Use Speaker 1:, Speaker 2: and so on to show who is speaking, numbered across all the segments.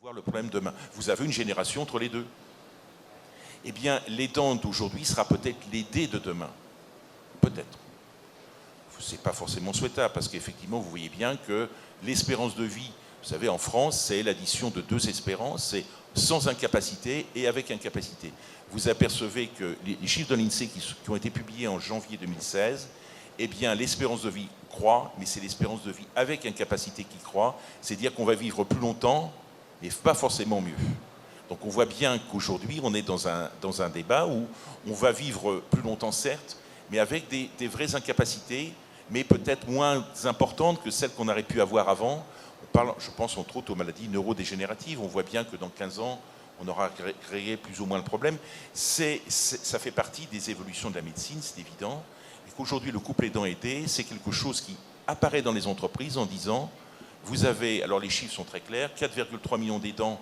Speaker 1: voir le problème demain. Vous avez une génération entre les deux. Eh bien, l'aidant d'aujourd'hui sera peut-être l'aidé de demain. Peut-être. Ce n'est pas forcément souhaitable, parce qu'effectivement, vous voyez bien que l'espérance de vie, vous savez, en France, c'est l'addition de deux espérances, c'est sans incapacité et avec incapacité. Vous apercevez que les chiffres de l'INSEE qui ont été publiés en janvier 2016, eh bien, l'espérance de vie croît, mais c'est l'espérance de vie avec incapacité qui croît, c'est-à-dire qu'on va vivre plus longtemps, mais pas forcément mieux. Donc on voit bien qu'aujourd'hui, on est dans un débat où on va vivre plus longtemps, certes, mais avec des vraies incapacités, mais peut-être moins importantes que celles qu'on aurait pu avoir avant. On parle, je pense entre autres aux maladies neurodégénératives. On voit bien que dans 15 ans, on aura réglé plus ou moins le problème. Ça fait partie des évolutions de la médecine, c'est évident. Et qu'aujourd'hui, le couple aidant-aidé, c'est quelque chose qui apparaît dans les entreprises en disant, vous avez, alors les chiffres sont très clairs, 4,3 millions d'aidants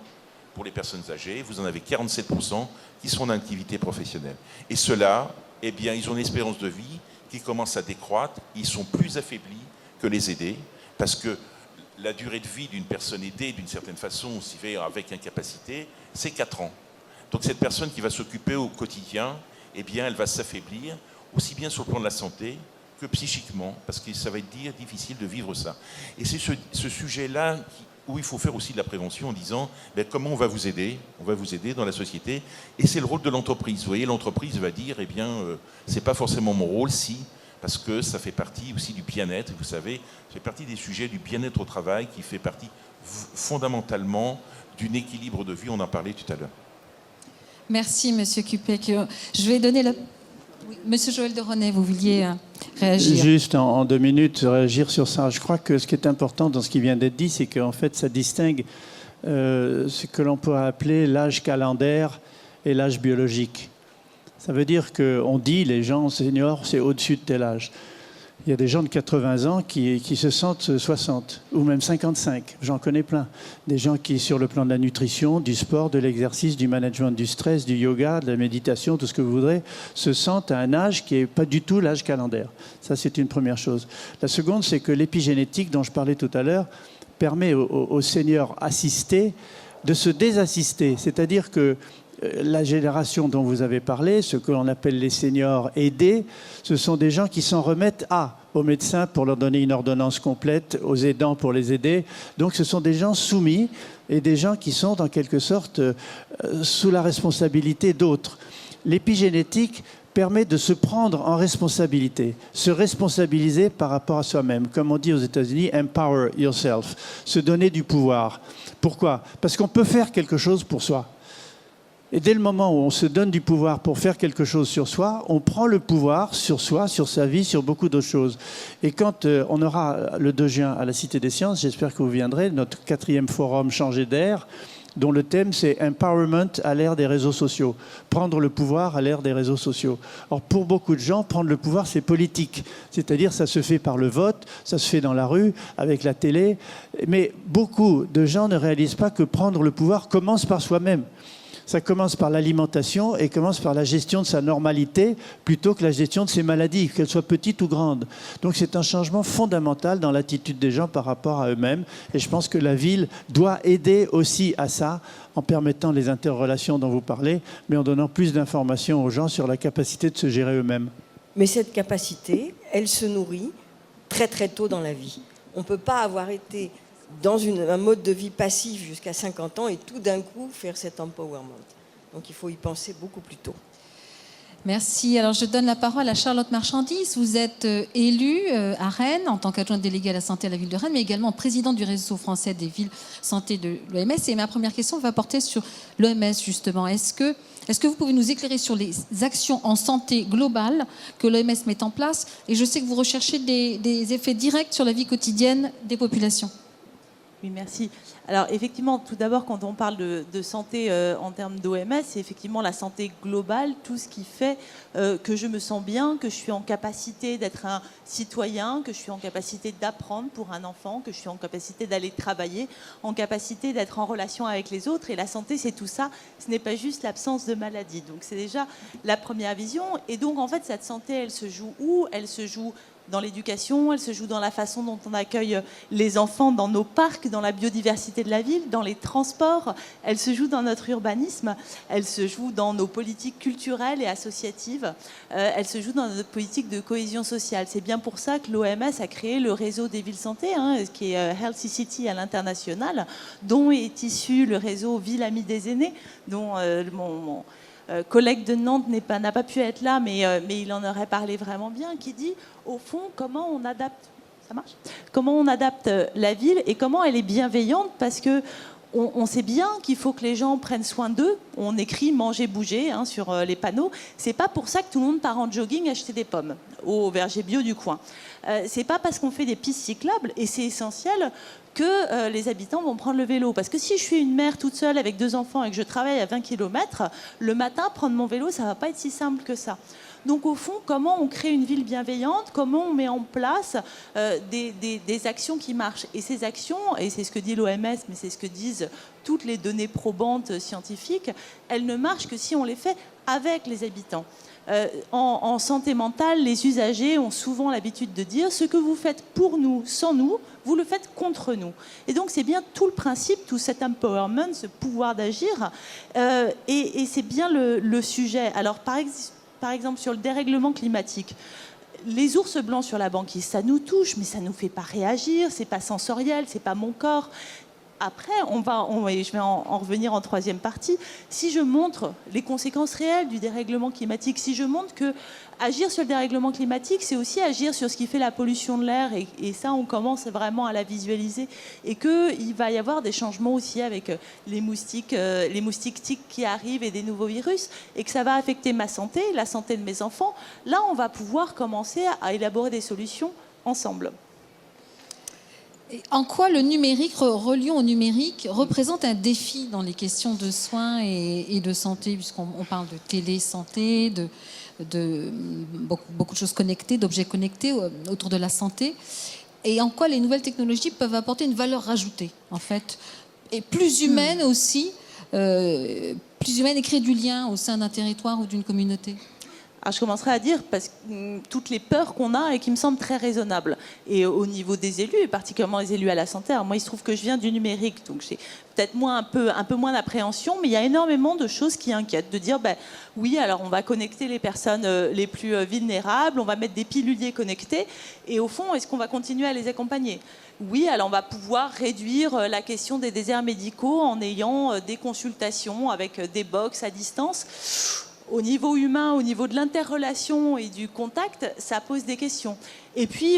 Speaker 1: pour les personnes âgées, vous en avez 47% qui sont en activité professionnelle. Et ceux-là, eh bien, ils ont une espérance de vie qui commence à décroître, ils sont plus affaiblis que les aidés, parce que la durée de vie d'une personne aidée, d'une certaine façon, avec incapacité, c'est 4 ans. Donc cette personne qui va s'occuper au quotidien, eh bien, elle va s'affaiblir, aussi bien sur le plan de la santé que psychiquement, parce que ça va être difficile de vivre ça. Et c'est ce sujet-là où il faut faire aussi de la prévention en disant comment on va vous aider dans la société. Et c'est le rôle de l'entreprise. Vous voyez, l'entreprise va dire, c'est pas forcément mon rôle, parce que ça fait partie aussi du bien-être. Vous savez, ça fait partie des sujets du bien-être au travail qui fait partie fondamentalement d'un équilibre de vie. On en parlait tout à l'heure.
Speaker 2: Merci, Monsieur Cupec. Je vais donner la... Oui, Monsieur Joël de René, vous vouliez réagir.
Speaker 3: Juste en 2 minutes, réagir sur ça. Je crois que ce qui est important dans ce qui vient d'être dit, c'est qu'en fait, ça distingue ce que l'on pourrait appeler l'âge calendaire et l'âge biologique. Ça veut dire qu'on dit, les gens seniors, c'est au-dessus de tel âge. Il y a des gens de 80 ans qui se sentent 60 ou même 55. J'en connais plein. Des gens qui, sur le plan de la nutrition, du sport, de l'exercice, du management du stress, du yoga, de la méditation, tout ce que vous voudrez, se sentent à un âge qui n'est pas du tout l'âge calendaire. Ça, c'est une première chose. La seconde, c'est que l'épigénétique, dont je parlais tout à l'heure, permet aux seniors assistés de se désassister. C'est-à-dire que la génération dont vous avez parlé, ce que l'on appelle les seniors aidés, ce sont des gens qui s'en remettent aux médecins pour leur donner une ordonnance complète, aux aidants pour les aider. Donc ce sont des gens soumis et des gens qui sont en quelque sorte sous la responsabilité d'autres. L'épigénétique permet de se prendre en responsabilité, se responsabiliser par rapport à soi-même. Comme on dit aux États-Unis, empower yourself, se donner du pouvoir. Pourquoi? Parce qu'on peut faire quelque chose pour soi. Et dès le moment où on se donne du pouvoir pour faire quelque chose sur soi, on prend le pouvoir sur soi, sur sa vie, sur beaucoup d'autres choses. Et quand on aura le 2 juin à la Cité des Sciences, j'espère que vous viendrez, notre 4e forum Changer d'air, dont le thème c'est Empowerment à l'ère des réseaux sociaux. Prendre le pouvoir à l'ère des réseaux sociaux. Or, pour beaucoup de gens, prendre le pouvoir, c'est politique. C'est-à-dire, ça se fait par le vote, ça se fait dans la rue, avec la télé. Mais beaucoup de gens ne réalisent pas que prendre le pouvoir commence par soi-même. Ça commence par l'alimentation et commence par la gestion de sa normalité plutôt que la gestion de ses maladies, qu'elles soient petites ou grandes. Donc c'est un changement fondamental dans l'attitude des gens par rapport à eux-mêmes. Et je pense que la ville doit aider aussi à ça en permettant les interrelations dont vous parlez, mais en donnant plus d'informations aux gens sur la capacité de se gérer eux-mêmes.
Speaker 4: Mais cette capacité, elle se nourrit très très tôt dans la vie. On ne peut pas avoir été dans un mode de vie passif jusqu'à 50 ans et tout d'un coup faire cet empowerment. Donc il faut y penser beaucoup plus tôt.
Speaker 2: Merci. Alors je donne la parole à Charlotte Marchandis. Vous êtes élue à Rennes en tant qu'adjointe déléguée à la santé à la ville de Rennes, mais également présidente du réseau français des villes santé de l'OMS. Et ma première question va porter sur l'OMS justement. Est-ce que vous pouvez nous éclairer sur les actions en santé globale que l'OMS met en place? Et je sais que vous recherchez des effets directs sur la vie quotidienne des populations.
Speaker 5: Oui, merci. Alors effectivement, tout d'abord, quand on parle de santé en termes d'OMS, c'est effectivement la santé globale, tout ce qui fait que je me sens bien, que je suis en capacité d'être un citoyen, que je suis en capacité d'apprendre pour un enfant, que je suis en capacité d'aller travailler, en capacité d'être en relation avec les autres. Et la santé, c'est tout ça. Ce n'est pas juste l'absence de maladie. Donc c'est déjà la première vision. Et donc en fait, cette santé, elle se joue où? Elle se joue dans l'éducation, elle se joue dans la façon dont on accueille les enfants dans nos parcs, dans la biodiversité de la ville, dans les transports, elle se joue dans notre urbanisme, elle se joue dans nos politiques culturelles et associatives, elle se joue dans notre politique de cohésion sociale. C'est bien pour ça que l'OMS a créé le réseau des villes santé, qui est Healthy City à l'international, dont est issu le réseau Ville Amie des aînés, dont mon collègue de Nantes n'a pas pu être là, mais il en aurait parlé vraiment bien, qui dit, au fond, comment on adapte, ça marche ? Comment on adapte la ville et comment elle est bienveillante, parce que on sait bien qu'il faut que les gens prennent soin d'eux. On écrit manger, bouger sur les panneaux. C'est pas pour ça que tout le monde part en jogging acheter des pommes au verger bio du coin. C'est pas parce qu'on fait des pistes cyclables, et c'est essentiel, que les habitants vont prendre le vélo. Parce que si je suis une mère toute seule avec 2 enfants et que je travaille à 20 km, le matin, prendre mon vélo, ça va pas être si simple que ça. Donc au fond, comment on crée une ville bienveillante, comment on met en place des actions qui marchent. Et ces actions, et c'est ce que dit l'OMS, mais c'est ce que disent toutes les données probantes scientifiques, elles ne marchent que si on les fait avec les habitants. En santé mentale, les usagers ont souvent l'habitude de dire « ce que vous faites pour nous, sans nous, vous le faites contre nous ». Et donc c'est bien tout le principe, tout cet empowerment, ce pouvoir d'agir, et c'est bien le sujet. Alors par exemple sur le dérèglement climatique, les ours blancs sur la banquise, ça nous touche, mais ça ne nous fait pas réagir, c'est pas sensoriel, c'est pas mon corps. Après, je vais en revenir en 3e partie, si je montre les conséquences réelles du dérèglement climatique, si je montre que agir sur le dérèglement climatique, c'est aussi agir sur ce qui fait la pollution de l'air, et ça, on commence vraiment à la visualiser, et qu'il va y avoir des changements aussi avec les moustiques tiques qui arrivent et des nouveaux virus, et que ça va affecter ma santé, la santé de mes enfants. Là, on va pouvoir commencer à élaborer des solutions ensemble.
Speaker 2: En quoi le numérique, relions au numérique, représente un défi dans les questions de soins et de santé, puisqu'on parle de télésanté, de beaucoup de choses connectées, d'objets connectés autour de la santé, et en quoi les nouvelles technologies peuvent apporter une valeur ajoutée, en fait, et plus humaine aussi, plus humaine et créer du lien au sein d'un territoire ou d'une communauté.
Speaker 5: Alors je commencerai à dire parce que toutes les peurs qu'on a et qui me semblent très raisonnables. Et au niveau des élus, et particulièrement les élus à la santé, alors moi il se trouve que je viens du numérique, donc j'ai peut-être un peu moins d'appréhension, mais il y a énormément de choses qui inquiètent. De dire, oui, alors on va connecter les personnes les plus vulnérables, on va mettre des piluliers connectés, et au fond, est-ce qu'on va continuer à les accompagner ? Oui, alors on va pouvoir réduire la question des déserts médicaux en ayant des consultations avec des box à distance. Au niveau humain, au niveau de l'interrelation et du contact, ça pose des questions. Et puis,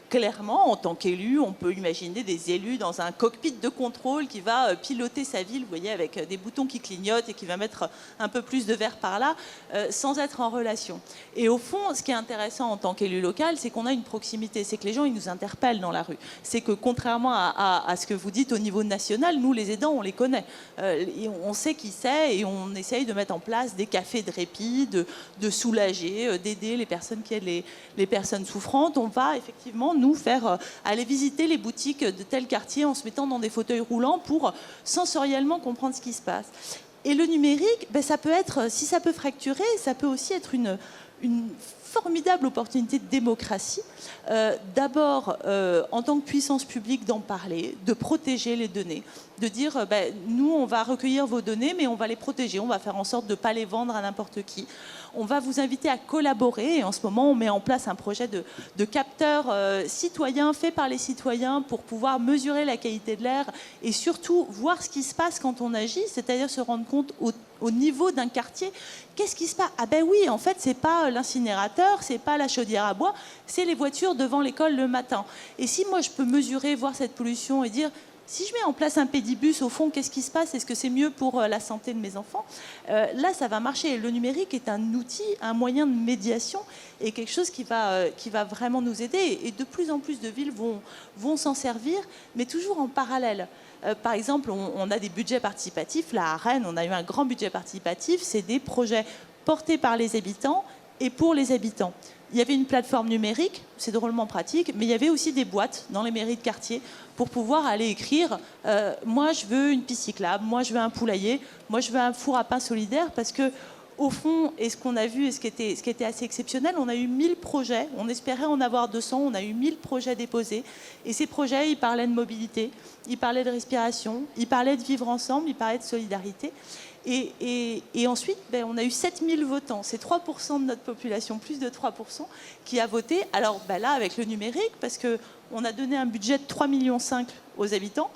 Speaker 5: clairement, en tant qu'élu, on peut imaginer des élus dans un cockpit de contrôle qui va piloter sa ville, vous voyez, avec des boutons qui clignotent et qui va mettre un peu plus de verre par là, sans être en relation. Et au fond, ce qui est intéressant en tant qu'élu local, c'est qu'on a une proximité, c'est que les gens, ils nous interpellent dans la rue. C'est que contrairement à ce que vous dites au niveau national, nous, les aidants, on les connaît. On sait qui c'est et on essaye de mettre en place des cafés de répit, de soulager, d'aider les personnes qui aident les personnes souffrantes. On va effectivement nous faire aller visiter les boutiques de tel quartier en se mettant dans des fauteuils roulants pour sensoriellement comprendre ce qui se passe. Et le numérique, ça peut être, si ça peut fracturer, ça peut aussi être une formidable opportunité de démocratie. D'abord, en tant que puissance publique, d'en parler, de protéger les données, de dire, nous, on va recueillir vos données, mais on va les protéger, on va faire en sorte de ne pas les vendre à n'importe qui. On va vous inviter à collaborer, et en ce moment, on met en place un projet de capteurs citoyens, fait par les citoyens, pour pouvoir mesurer la qualité de l'air, et surtout voir ce qui se passe quand on agit, c'est-à-dire se rendre compte au niveau d'un quartier, qu'est-ce qui se passe ? Ah ben oui, en fait, c'est pas l'incinérateur, c'est pas la chaudière à bois, c'est les voitures devant l'école le matin. Et si moi, je peux mesurer, voir cette pollution et dire, si je mets en place un pédibus, au fond, qu'est-ce qui se passe ? Est-ce que c'est mieux pour la santé de mes enfants ? Là, ça va marcher. Le numérique est un outil, un moyen de médiation et quelque chose qui va vraiment nous aider. Et de plus en plus de villes vont s'en servir, mais toujours en parallèle. Par exemple, on a des budgets participatifs. Là, à Rennes, on a eu un grand budget participatif. C'est des projets portés par les habitants et pour les habitants. Il y avait une plateforme numérique, c'est drôlement pratique, mais il y avait aussi des boîtes dans les mairies de quartier pour pouvoir aller écrire moi je veux une piste cyclable, moi je veux un poulailler, moi je veux un four à pain solidaire, parce que au fond, et ce qu'on a vu, et ce qui était assez exceptionnel, on a eu 1000 projets. On espérait en avoir 200. On a eu 1000 projets déposés. Et ces projets, ils parlaient de mobilité, ils parlaient de respiration, ils parlaient de vivre ensemble, ils parlaient de solidarité. Et ensuite, on a eu 7000 votants. C'est 3% de notre population, plus de 3%, qui a voté. Alors là, avec le numérique, parce qu'on a donné un budget de 3,5 millions aux habitants,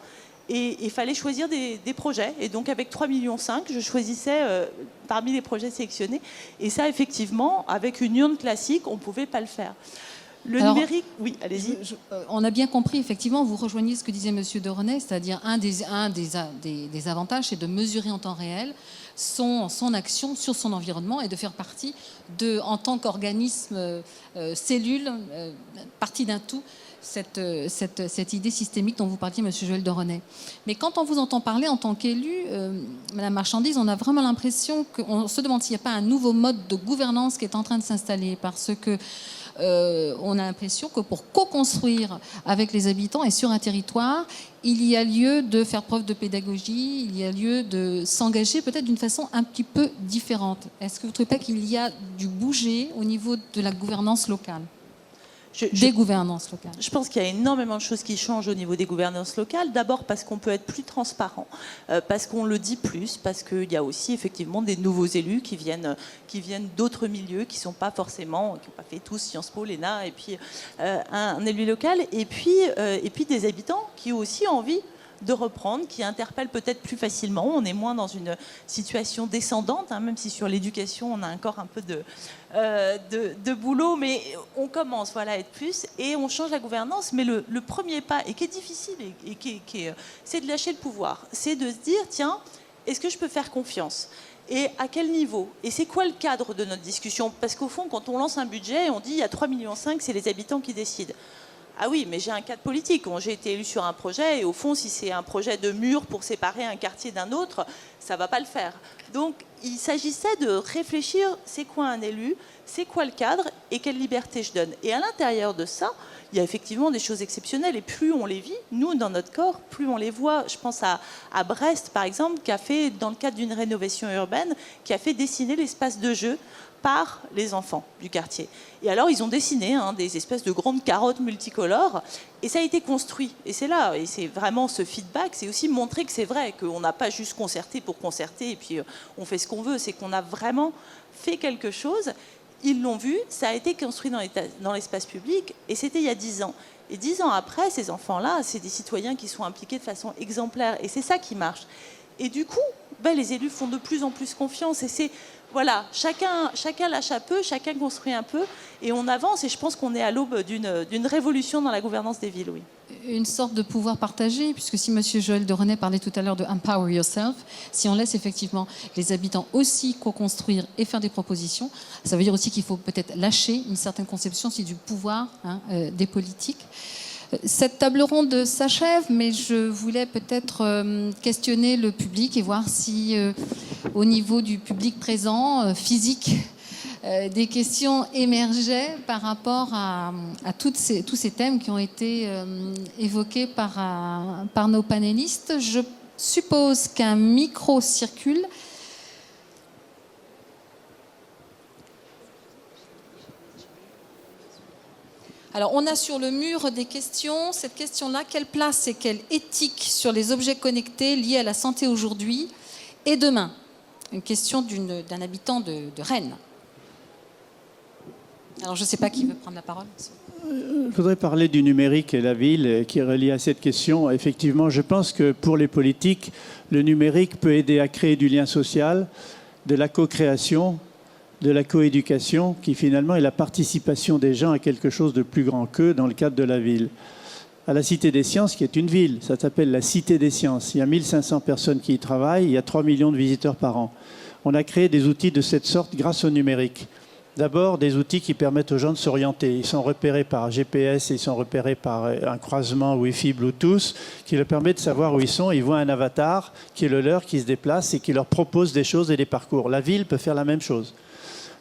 Speaker 5: et il fallait choisir des projets. Et donc, avec 3,5 millions, je choisissais parmi les projets sélectionnés. Et ça, effectivement, avec une urne classique, on ne pouvait pas le faire. Alors, numérique, oui, allez-y.
Speaker 2: On a bien compris, effectivement, vous rejoignez ce que disait M. Derenay, c'est-à-dire un des avantages, c'est de mesurer en temps réel son action sur son environnement et de faire partie, en tant qu'organisme, cellule, partie d'un tout, cette idée systémique dont vous parliez, M. Joël Derenay. Mais quand on vous entend parler en tant qu'élu, Mme Marchandise, on a vraiment l'impression qu'on se demande s'il n'y a pas un nouveau mode de gouvernance qui est en train de s'installer, parce que on a l'impression que pour co-construire avec les habitants et sur un territoire, il y a lieu de faire preuve de pédagogie, il y a lieu de s'engager peut-être d'une façon un petit peu différente. Est-ce que vous ne trouvez pas qu'il y a du bouger au niveau de la gouvernance locale ? Des gouvernances locales.
Speaker 5: Je pense qu'il y a énormément de choses qui changent au niveau des gouvernances locales. D'abord parce qu'on peut être plus transparent, parce qu'on le dit plus, parce qu'il y a aussi effectivement des nouveaux élus qui viennent d'autres milieux, qui n'ont pas fait tous Sciences Po, l'ENA, et puis un élu local, et puis des habitants qui ont aussi envie de reprendre, qui interpellent peut-être plus facilement. On est moins dans une situation descendante, même si sur l'éducation, on a encore un peu de boulot, mais on commence à être plus, et on change la gouvernance. Mais le premier pas, et qui est difficile, c'est de lâcher le pouvoir. C'est de se dire, tiens, est-ce que je peux faire confiance ? Et à quel niveau ? Et c'est quoi le cadre de notre discussion ? Parce qu'au fond, quand on lance un budget, on dit, il y a 3,5 millions, c'est les habitants qui décident. Ah oui, mais j'ai un cadre politique. J'ai été élu sur un projet, et au fond, si c'est un projet de mur pour séparer un quartier d'un autre, ça ne va pas le faire. Donc, il s'agissait de réfléchir, c'est quoi un élu, c'est quoi le cadre, et quelle liberté je donne. Et à l'intérieur de ça, il y a effectivement des choses exceptionnelles, et plus on les vit, nous, dans notre corps, plus on les voit. Je pense à Brest, par exemple, qui a fait, dans le cadre d'une rénovation urbaine, qui a fait dessiner l'espace de jeu par les enfants du quartier. Et alors, ils ont dessiné des espèces de grandes carottes multicolores, et ça a été construit. Et c'est là, et c'est vraiment ce feedback, c'est aussi montrer que c'est vrai, qu'on n'a pas juste concerté pour concerter, et puis on fait ce qu'on veut, c'est qu'on a vraiment fait quelque chose. Ils l'ont vu, ça a été construit dans l'espace public, et c'était il y a 10 ans. Et 10 ans après, ces enfants-là, c'est des citoyens qui sont impliqués de façon exemplaire, et c'est ça qui marche. Et du coup, les élus font de plus en plus confiance, et c'est voilà, chacun lâche un peu, chacun construit un peu, et on avance, et je pense qu'on est à l'aube d'une révolution dans la gouvernance des villes, oui.
Speaker 2: Une sorte de pouvoir partagé, puisque si M. Joël Derenay parlait tout à l'heure de « empower yourself », si on laisse effectivement les habitants aussi co-construire et faire des propositions, ça veut dire aussi qu'il faut peut-être lâcher une certaine conception aussi du pouvoir des politiques. Cette table ronde s'achève, mais je voulais peut-être questionner le public et voir si, au niveau du public présent, physique, des questions émergeaient par rapport à tous ces thèmes qui ont été évoqués par nos panélistes. Je suppose qu'un micro circule. Alors, on a sur le mur des questions. Cette question-là, quelle place et quelle éthique sur les objets connectés liés à la santé aujourd'hui et demain ? Une question d'un habitant de Rennes. Alors, je ne sais pas qui veut prendre la parole.
Speaker 3: Je voudrais parler du numérique et la ville qui est relié à cette question. Effectivement, je pense que pour les politiques, le numérique peut aider à créer du lien social, de la co-création, de la coéducation, qui finalement est la participation des gens à quelque chose de plus grand qu'eux dans le cadre de la ville. À la Cité des Sciences, qui est une ville, ça s'appelle la Cité des Sciences. Il y a 1500 personnes qui y travaillent, il y a 3 millions de visiteurs par an. On a créé des outils de cette sorte grâce au numérique. D'abord, des outils qui permettent aux gens de s'orienter. Ils sont repérés par GPS, ils sont repérés par un croisement Wi-Fi, Bluetooth, qui leur permet de savoir où ils sont. Ils voient un avatar qui est le leur, qui se déplace et qui leur propose des choses et des parcours. La ville peut faire la même chose.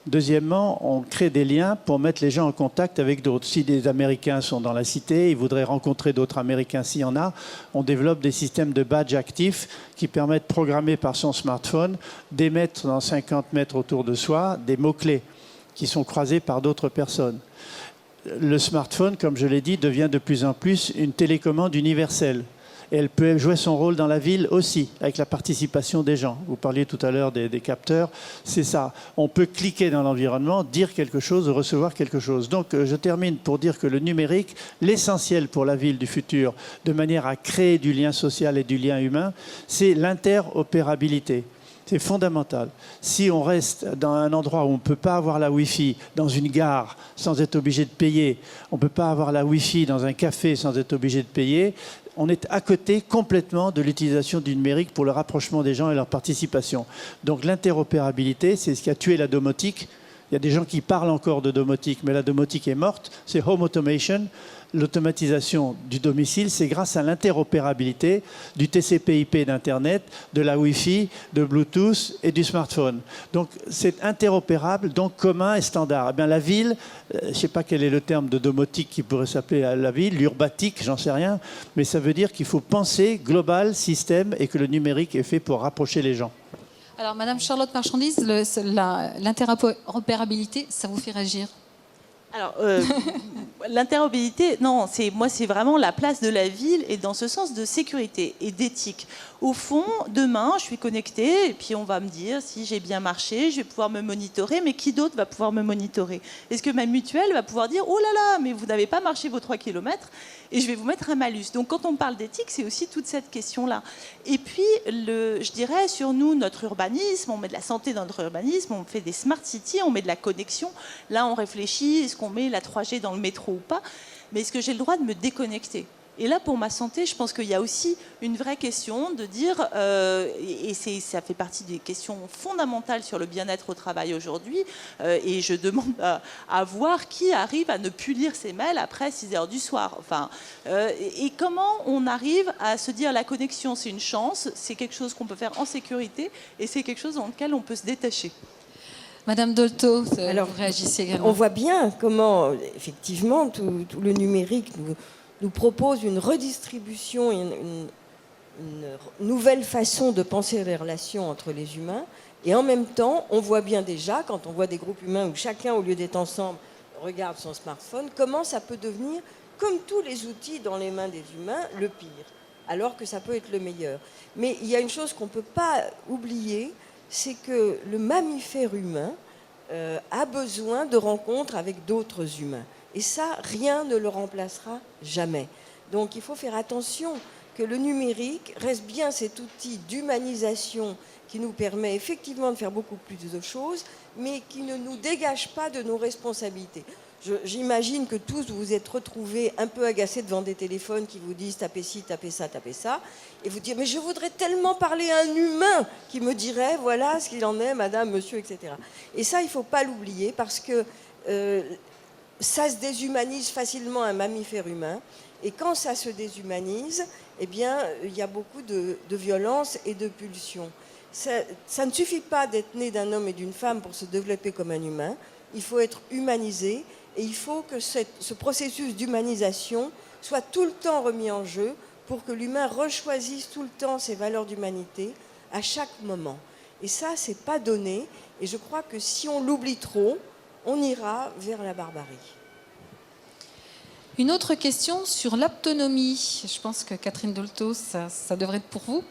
Speaker 3: Deuxièmement, on crée des liens pour mettre les gens en contact avec d'autres. Si des Américains sont dans la cité, ils voudraient rencontrer d'autres Américains s'il y en a, on développe des systèmes de badges actifs qui permettent, programmés par son smartphone, d'émettre dans 50 mètres autour de soi des mots-clés qui sont croisés par d'autres personnes. Le smartphone, comme je l'ai dit, devient de plus en plus une télécommande universelle. Et elle peut jouer son rôle dans la ville aussi, avec la participation des gens. Vous parliez tout à l'heure des capteurs, c'est ça. On peut cliquer dans l'environnement, dire quelque chose, recevoir quelque chose. Donc je termine pour dire que le numérique, l'essentiel pour la ville du futur, de manière à créer du lien social et du lien humain, c'est l'interopérabilité. C'est fondamental. Si on reste dans un endroit où on ne peut pas avoir la Wi-Fi, dans une gare, sans être obligé de payer, on ne peut pas avoir la Wi-Fi dans un café sans être obligé de payer, on est à côté complètement de l'utilisation du numérique pour le rapprochement des gens et leur participation. Donc l'interopérabilité, c'est ce qui a tué la domotique. Il y a des gens qui parlent encore de domotique, mais la domotique est morte. C'est home automation. L'automatisation du domicile, c'est grâce à l'interopérabilité du TCP/IP d'Internet, de la Wi-Fi, de Bluetooth et du smartphone. Donc c'est interopérable, donc commun et standard. Eh bien, la ville, je ne sais pas quel est le terme de domotique qui pourrait s'appeler la ville, l'urbatique, j'en sais rien, mais ça veut dire qu'il faut penser global, système, et que le numérique est fait pour rapprocher les gens.
Speaker 2: Alors, Madame Charlotte Marchandise, l'interopérabilité, ça vous fait réagir?
Speaker 5: Alors, l'interopérabilité, non, moi, c'est vraiment la place de la ville et dans ce sens de sécurité et d'éthique. Au fond, demain, je suis connectée et puis on va me dire si j'ai bien marché, je vais pouvoir me monitorer, mais qui d'autre va pouvoir me monitorer? Est-ce que ma mutuelle va pouvoir dire « Oh là là, mais vous n'avez pas marché vos 3 km et je vais vous mettre un malus ». Donc, quand on parle d'éthique, c'est aussi toute cette question-là. Et puis, je dirais, sur nous, notre urbanisme, on met de la santé dans notre urbanisme, on fait des smart cities, on met de la connexion. Là, on réfléchit, est-ce qu'on met la 3G dans le métro ou pas? Mais est-ce que j'ai le droit de me déconnecter? Et là, pour ma santé, je pense qu'il y a aussi une vraie question de dire, et ça fait partie des questions fondamentales sur le bien-être au travail aujourd'hui, et je demande à voir qui arrive à ne plus lire ses mails après 6 heures du soir. Enfin, et comment on arrive à se dire la connexion, c'est une chance, c'est quelque chose qu'on peut faire en sécurité, et c'est quelque chose dans lequel on peut se détacher.
Speaker 2: Madame Dolto, vous réagissez également.
Speaker 4: On voit bien comment, effectivement, tout le numérique nous propose une redistribution, une nouvelle façon de penser les relations entre les humains. Et en même temps, on voit bien déjà, quand on voit des groupes humains où chacun, au lieu d'être ensemble, regarde son smartphone, comment ça peut devenir, comme tous les outils dans les mains des humains, le pire, alors que ça peut être le meilleur. Mais il y a une chose qu'on ne peut pas oublier, c'est que le mammifère humain a besoin de rencontres avec d'autres humains. Et ça, rien ne le remplacera jamais. Donc il faut faire attention que le numérique reste bien cet outil d'humanisation qui nous permet effectivement de faire beaucoup plus de choses, mais qui ne nous dégage pas de nos responsabilités. J'imagine que tous vous vous êtes retrouvés un peu agacés devant des téléphones qui vous disent tapez ci, tapez ça, et vous dites mais je voudrais tellement parler à un humain qui me dirait voilà ce qu'il en est, madame, monsieur, etc. Et ça, il ne faut pas l'oublier parce que ça se déshumanise facilement un mammifère humain, et quand ça se déshumanise, eh bien, il y a beaucoup de violence et de pulsions. Ça ne suffit pas d'être né d'un homme et d'une femme pour se développer comme un humain, il faut être humanisé, et il faut que ce processus d'humanisation soit tout le temps remis en jeu pour que l'humain rechoisisse tout le temps ses valeurs d'humanité à chaque moment. Et ça, c'est pas donné, et je crois que si on l'oublie trop, on ira vers la barbarie.
Speaker 2: Une autre question sur l'aptonomie. Je pense que Catherine Dolto, ça devrait être pour vous.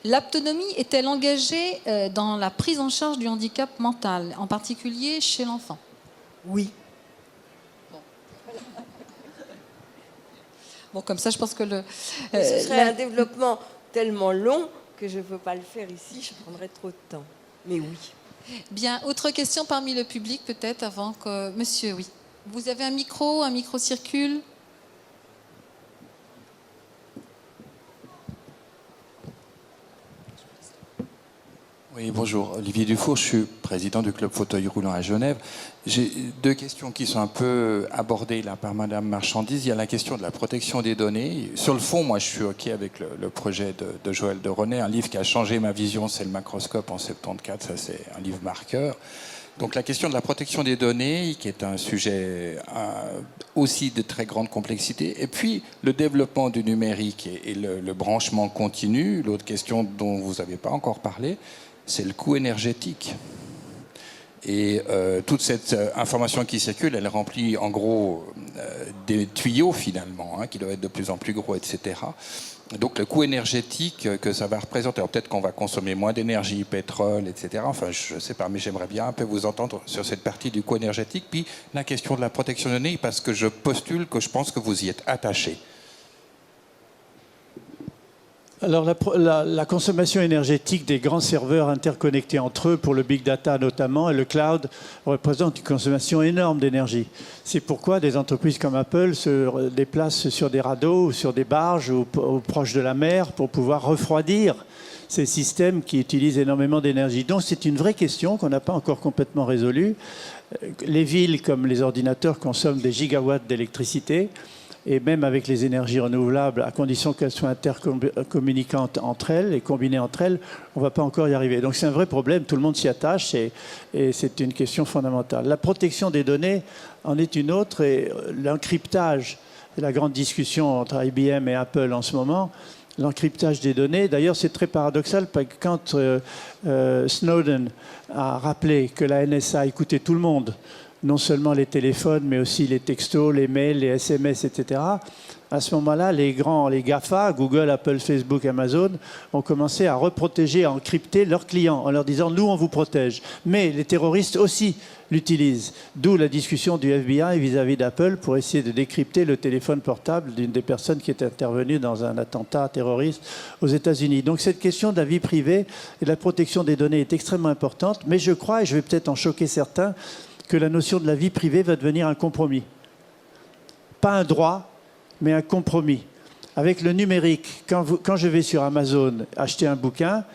Speaker 2: L'aptonomie est-elle engagée dans la prise en charge du handicap mental, en particulier chez l'enfant?
Speaker 4: Oui.
Speaker 2: Bon, comme ça, je pense que
Speaker 4: ce serait un développement tellement long que je ne peux pas le faire ici, je prendrais trop de temps. Mais oui.
Speaker 2: Bien, autre question parmi le public, peut-être, avant que... Monsieur, oui. Vous avez un micro circule.
Speaker 6: Oui, bonjour. Olivier Dufour, je suis président du club fauteuil roulant à Genève. J'ai 2 questions qui sont un peu abordées là par Madame Marchandise. Il y a la question de la protection des données. Sur le fond, moi, je suis OK avec le projet de Joël de René. Un livre qui a changé ma vision, c'est le Macroscope en 74. Ça, c'est un livre marqueur. Donc la question de la protection des données, qui est un sujet aussi de très grande complexité, et puis le développement du numérique et le branchement continu, l'autre question dont vous n'avez pas encore parlé, c'est le coût énergétique. Et toute cette information qui circule, elle remplit en gros des tuyaux finalement, qui doivent être de plus en plus gros, etc. Donc le coût énergétique que ça va représenter, peut-être qu'on va consommer moins d'énergie, pétrole, etc. Enfin, je ne sais pas, mais j'aimerais bien un peu vous entendre sur cette partie du coût énergétique. Puis la question de la protection de données, parce que je postule que je pense que vous y êtes attaché.
Speaker 3: Alors la consommation énergétique des grands serveurs interconnectés entre eux, pour le big data notamment, et le cloud, représente une consommation énorme d'énergie. C'est pourquoi des entreprises comme Apple se déplacent sur des radeaux ou sur des barges ou proches de la mer pour pouvoir refroidir ces systèmes qui utilisent énormément d'énergie. Donc c'est une vraie question qu'on n'a pas encore complètement résolue. Les villes, comme les ordinateurs, consomment des gigawatts d'électricité. Et même avec les énergies renouvelables, à condition qu'elles soient intercommunicantes entre elles et combinées entre elles, on ne va pas encore y arriver. Donc c'est un vrai problème, tout le monde s'y attache et c'est une question fondamentale. La protection des données en est une autre, et l'encryptage, la grande discussion entre IBM et Apple en ce moment, l'encryptage des données. D'ailleurs, c'est très paradoxal, parce que quand Snowden a rappelé que la NSA écoutait tout le monde, non seulement les téléphones, mais aussi les textos, les mails, les SMS, etc. À ce moment-là, les GAFA, Google, Apple, Facebook, Amazon, ont commencé à reprotéger, à encrypter leurs clients en leur disant « nous, on vous protège ». Mais les terroristes aussi l'utilisent. D'où la discussion du FBI vis-à-vis d'Apple pour essayer de décrypter le téléphone portable d'une des personnes qui est intervenue dans un attentat terroriste aux États-Unis. Donc cette question de la vie privée et de la protection des données est extrêmement importante. Mais je crois, et je vais peut-être en choquer certains, que la notion de la vie privée va devenir un compromis. Pas un droit, mais un compromis. Avec le numérique, quand je vais sur Amazon acheter un bouquin,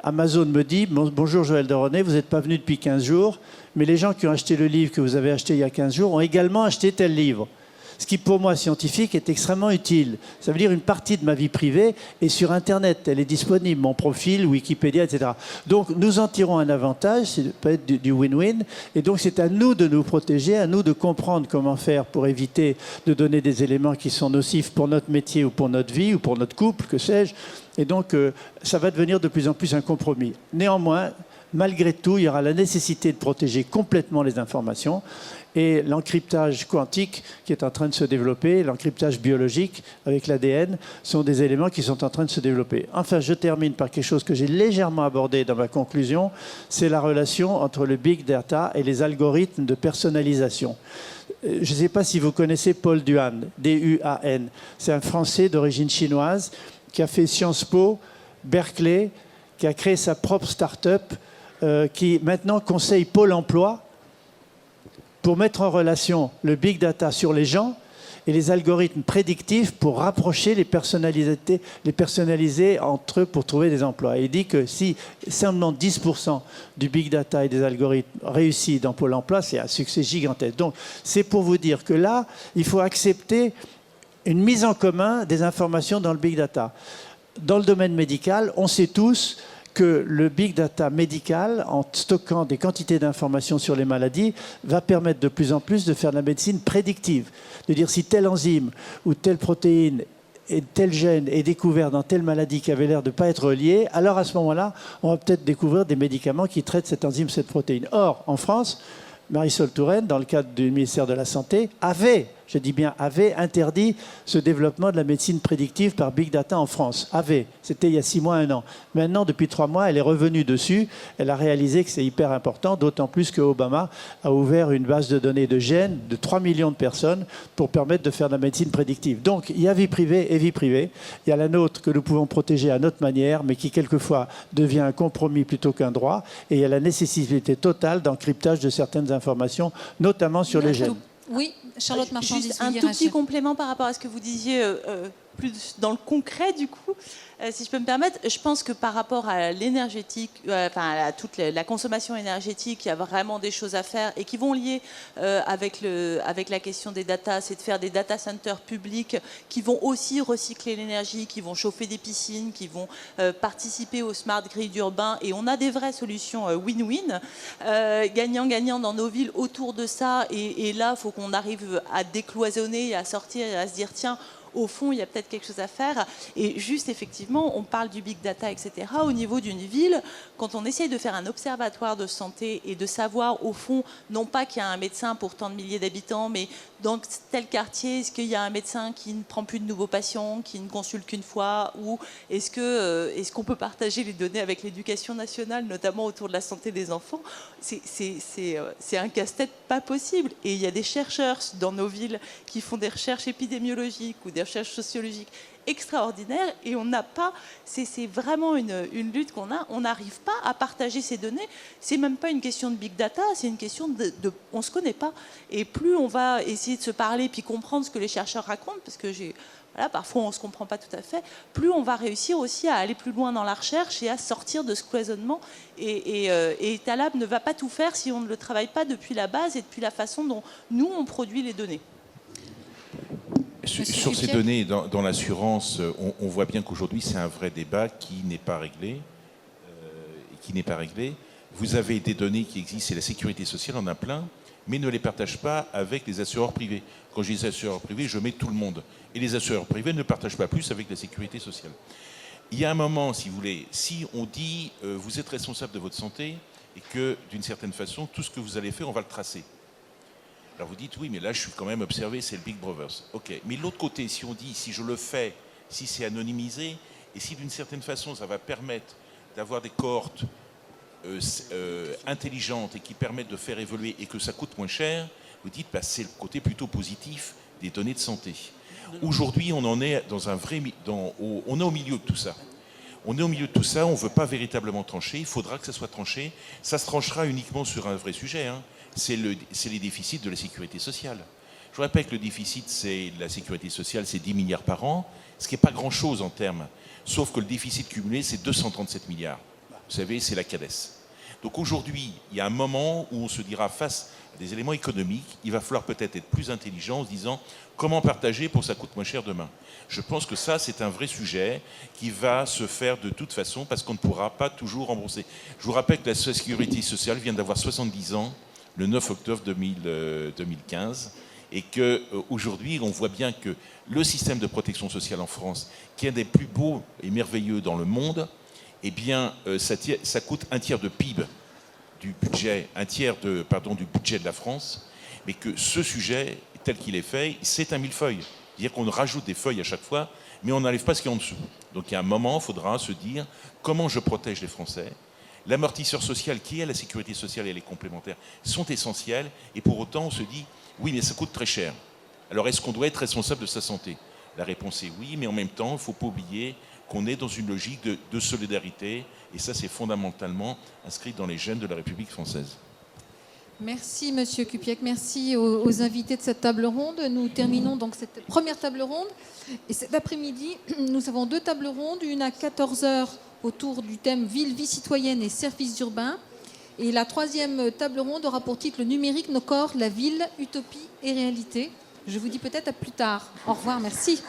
Speaker 3: Amazon me dit « Bonjour Joël de René, vous n'êtes pas venu depuis 15 jours, mais les gens qui ont acheté le livre que vous avez acheté il y a 15 jours ont également acheté tel livre. » Ce qui, pour moi, scientifique, est extrêmement utile. Ça veut dire une partie de ma vie privée est sur Internet. Elle est disponible, mon profil, Wikipédia, etc. Donc, nous en tirons un avantage, ça peut être du win-win. Et donc, c'est à nous de nous protéger, à nous de comprendre comment faire pour éviter de donner des éléments qui sont nocifs pour notre métier ou pour notre vie ou pour notre couple, que sais-je. Et donc, ça va devenir de plus en plus un compromis. Néanmoins, malgré tout, il y aura la nécessité de protéger complètement les informations. Et l'encryptage quantique qui est en train de se développer, l'encryptage biologique avec l'ADN, sont des éléments qui sont en train de se développer. Enfin, je termine par quelque chose que j'ai légèrement abordé dans ma conclusion, c'est la relation entre le big data et les algorithmes de personnalisation. Je ne sais pas si vous connaissez Paul Duan, D-U-A-N. C'est un Français d'origine chinoise qui a fait Sciences Po, Berkeley, qui a créé sa propre start-up, qui maintenant conseille Pôle emploi pour mettre en relation le big data sur les gens et les algorithmes prédictifs pour rapprocher les personnaliser entre eux pour trouver des emplois. Et il dit que si seulement 10% du big data et des algorithmes réussit dans Pôle emploi, c'est un succès gigantesque. Donc c'est pour vous dire que là, il faut accepter une mise en commun des informations dans le big data. Dans le domaine médical, on sait tous que le big data médical, en stockant des quantités d'informations sur les maladies, va permettre de plus en plus de faire de la médecine prédictive. De dire si telle enzyme ou telle protéine et tel gène est découvert dans telle maladie qui avait l'air de ne pas être liée, alors à ce moment-là, on va peut-être découvrir des médicaments qui traitent cette enzyme, cette protéine. Or, en France, Marisol Touraine, dans le cadre du ministère de la Santé, avait interdit ce développement de la médecine prédictive par Big Data en France. C'était il y a 6 mois, 1 an. Maintenant, depuis 3 mois, elle est revenue dessus. Elle a réalisé que c'est hyper important, d'autant plus que Obama a ouvert une base de données de gènes de 3 millions de personnes pour permettre de faire de la médecine prédictive. Donc, il y a vie privée et vie privée. Il y a la nôtre que nous pouvons protéger à notre manière, mais qui quelquefois devient un compromis plutôt qu'un droit. Et il y a la nécessité totale d'encryptage de certaines informations, notamment sur les gènes.
Speaker 2: Oui, Charlotte Marchandise,
Speaker 5: Juste un
Speaker 2: vouliez
Speaker 5: tout petit
Speaker 2: réagir.
Speaker 5: complément par rapport à ce que vous disiez, plus dans le concret du coup, si je peux me permettre. Je pense que par rapport à l'énergétique, à toute la consommation énergétique, il y a vraiment des choses à faire et qui vont lier avec la question des data, c'est de faire des data centers publics qui vont aussi recycler l'énergie, qui vont chauffer des piscines, qui vont participer au smart grid urbain, et on a des vraies solutions win-win, gagnant-gagnant dans nos villes autour de ça, et là, il faut qu'on arrive à décloisonner et à sortir et à se dire, tiens, au fond, il y a peut-être quelque chose à faire. Et juste, effectivement, on parle du big data, etc. Au niveau d'une ville, quand on essaye de faire un observatoire de santé et de savoir, au fond, non pas qu'il y a un médecin pour tant de milliers d'habitants, mais dans tel quartier, est-ce qu'il y a un médecin qui ne prend plus de nouveaux patients, qui ne consulte qu'une fois, ou est-ce qu'on peut partager les données avec l'éducation nationale, notamment autour de la santé des enfants? C'est un casse-tête pas possible. Et il y a des chercheurs dans nos villes qui font des recherches épidémiologiques ou des recherches sociologiques extraordinaires, et on n'a pas, c'est vraiment une lutte qu'on a, on n'arrive pas à partager ces données. C'est même pas une question de big data, c'est une question on se connaît pas, et plus on va essayer de se parler puis comprendre ce que les chercheurs racontent, parce que voilà, parfois on ne se comprend pas tout à fait, plus on va réussir aussi à aller plus loin dans la recherche et à sortir de ce cloisonnement. Et Etalab ne va pas tout faire si on ne le travaille pas depuis la base et depuis la façon dont nous, on produit les données.
Speaker 1: Sur ces données, dans l'assurance, on voit bien qu'aujourd'hui, c'est un vrai débat qui n'est pas réglé. Vous avez des données qui existent, et la sécurité sociale en a plein, mais ne les partage pas avec les assureurs privés. Quand je dis assureurs privés, je mets tout le monde. Et les assureurs privés ne partagent pas plus avec la sécurité sociale. Il y a un moment, si vous voulez, si on dit vous êtes responsable de votre santé et que, d'une certaine façon, tout ce que vous allez faire, on va le tracer. Alors vous dites, oui, mais là, je suis quand même observé, c'est le Big Brothers. OK. Mais de l'autre côté, si on dit, si je le fais, si c'est anonymisé, et si d'une certaine façon, ça va permettre d'avoir des cohortes intelligentes et qui permettent de faire évoluer et que ça coûte moins cher, vous dites, bah, c'est le côté plutôt positif des données de santé. Aujourd'hui, on en est dans un vrai... on est au milieu de tout ça. On est au milieu de tout ça, on ne veut pas véritablement trancher, il faudra que ça soit tranché. Ça se tranchera uniquement sur un vrai sujet, hein. C'est les déficits de la sécurité sociale. Je vous rappelle que le déficit de la sécurité sociale, c'est 10 milliards par an, ce qui n'est pas grand-chose en termes. Sauf que le déficit cumulé, c'est 237 milliards. Vous savez, c'est la CADES. Donc aujourd'hui, il y a un moment où on se dira, face à des éléments économiques, il va falloir peut-être être plus intelligent en se disant comment partager pour que ça coûte moins cher demain. Je pense que ça, c'est un vrai sujet qui va se faire de toute façon parce qu'on ne pourra pas toujours rembourser. Je vous rappelle que la sécurité sociale vient d'avoir 70 ans le 9 octobre 2015 et qu'aujourd'hui, on voit bien que le système de protection sociale en France, qui est un des plus beaux et merveilleux dans le monde, eh bien, ça coûte un tiers de PIB du budget, du budget de la France, mais que ce sujet, tel qu'il est fait, c'est un millefeuille. C'est-à-dire qu'on rajoute des feuilles à chaque fois, mais on n'arrive pas à ce qu'il y a en dessous. Donc il y a un moment, il faudra se dire comment je protège les Français. L'amortisseur social qui est la sécurité sociale et les complémentaires sont essentiels, et pour autant on se dit oui, mais ça coûte très cher. Alors est-ce qu'on doit être responsable de sa santé? La réponse est oui, mais en même temps, il ne faut pas oublier qu'on est dans une logique de solidarité, et ça c'est fondamentalement inscrit dans les gènes de la République française.
Speaker 2: Merci Monsieur Kupiec, merci aux invités de cette table ronde. Nous terminons donc cette première table ronde. Et cet après-midi, nous avons 2 tables rondes, une à 14h autour du thème Ville, vie citoyenne et services urbains. Et la 3e table ronde aura pour titre Le numérique, nos corps, la ville, utopie et réalité. Je vous dis peut-être à plus tard. Au revoir, merci.